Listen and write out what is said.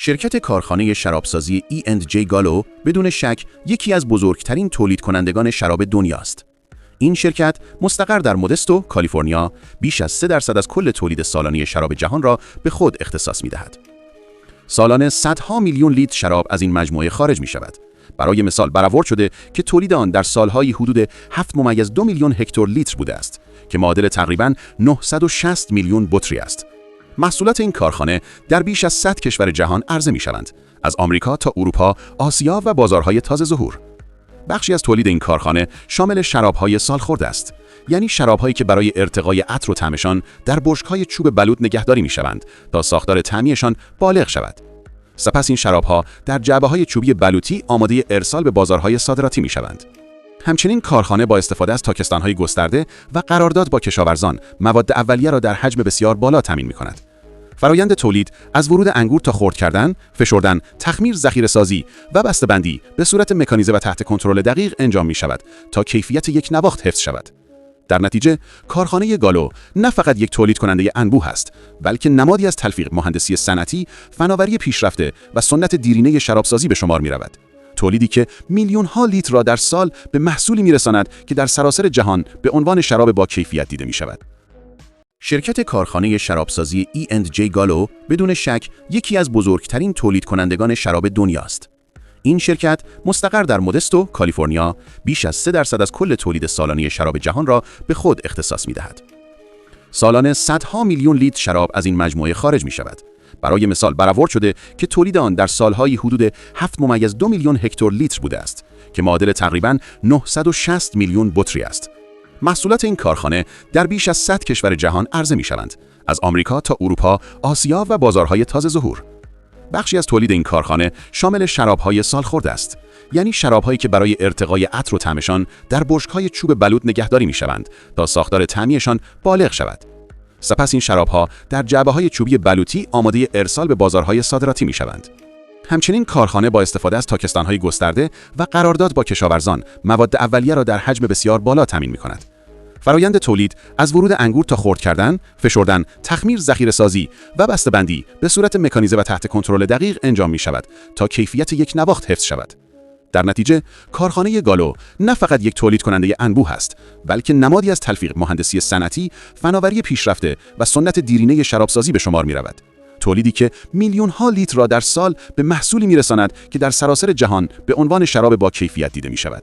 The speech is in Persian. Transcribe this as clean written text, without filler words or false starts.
شرکت کارخانه شرابسازی E&J گالو بدون شک یکی از بزرگترین تولید کنندگان شراب دنیاست. این شرکت مستقر در مودستو، کالیفرنیا، بیش از 3% از کل تولید سالانه شراب جهان را به خود اختصاص می‌دهد. سالانه صدها میلیون لیتر شراب از این مجموعه خارج می‌شود. برای مثال برآورد شده که تولید آن در سالهای حدود 7.2 میلیون هکتولیتر بوده است که معادل تقریباً 960 میلیون بطری است. محصولات این کارخانه در بیش از 100 کشور جهان عرضه می‌شوند، از آمریکا تا اروپا، آسیا و بازارهای تازه ظهور. بخشی از تولید این کارخانه شامل شراب‌های سالخورده است، یعنی شراب‌هایی که برای ارتقای عطر و طعمشان در بشک‌های چوب بلوط نگهداری می‌شوند تا ساختار طعمیشان بالغ شود. سپس این شراب‌ها در جعبه‌های چوبی بلوطی آماده ارسال به بازارهای صادراتی می‌شوند. همچنین کارخانه با استفاده از تاکستان‌های گسترده و قرارداد با کشاورزان مواد اولیه را در حجم بسیار بالا تامین می‌کند. فرایند تولید از ورود انگور تا خرد کردن، فشردن، تخمیر، ذخیره‌سازی و بسته‌بندی به صورت مکانیزه و تحت کنترل دقیق انجام می‌شود تا کیفیت یک نواخت حفظ شود. در نتیجه کارخانه گالو نه فقط یک تولید کننده انبوه است، بلکه نمادی از تلفیق مهندسی صنعتی، فناوری پیشرفته و سنت دیرینه شرابسازی به شمار می‌رود. تولیدی که میلیون‌ها لیتر را در سال به محصولی می‌رساند که در سراسر جهان به عنوان شراب با کیفیت دیده می‌شود. شرکت کارخانه شرابسازی E&J گالو بدون شک یکی از بزرگترین تولید کنندگان شراب دنیاست. این شرکت مستقر در مودستو، کالیفرنیا، بیش از 3% از کل تولید سالانه شراب جهان را به خود اختصاص می‌دهد. سالانه صدها میلیون لیتر شراب از این مجموعه خارج می‌شود. برای مثال برآورد شده که تولید آن در سالهای حدود 7.2 میلیون هکتولیتر بوده است که معادل تقریباً 960 میلیون بطری است. محصولات این کارخانه در بیش از 100 کشور جهان عرضه می‌شوند، از آمریکا تا اروپا، آسیا و بازارهای تازه ظهور. بخشی از تولید این کارخانه شامل شراب‌های سالخورده است، یعنی شراب‌هایی که برای ارتقای عطر و طعمشان در بشک‌های چوب بلوط نگهداری می‌شوند تا ساختار طعمیشان بالغ شود. سپس این شراب‌ها در جعبه‌های چوبی بلوطی آماده ارسال به بازارهای صادراتی می‌شوند. همچنین کارخانه با استفاده از تاکستان‌های گسترده و قرارداد با کشاورزان مواد اولیه را در حجم بسیار بالا تامین می‌کند. فرایند تولید از ورود انگور تا خرد کردن، فشردن، تخمیر، ذخیره‌سازی و بسته‌بندی به صورت مکانیزه و تحت کنترل دقیق انجام می‌شود تا کیفیت یک نواخت حفظ شود. در نتیجه کارخانه گالو نه فقط یک تولید کننده انبوه است، بلکه نمادی از تلفیق مهندسی صنعتی، فناوری پیشرفته و سنت دیرینه شرابسازی به شمار می‌رود. تولیدی که میلیون‌ها لیتر را در سال به محصولی می‌رساند که در سراسر جهان به عنوان شراب با کیفیت دیده می‌شود.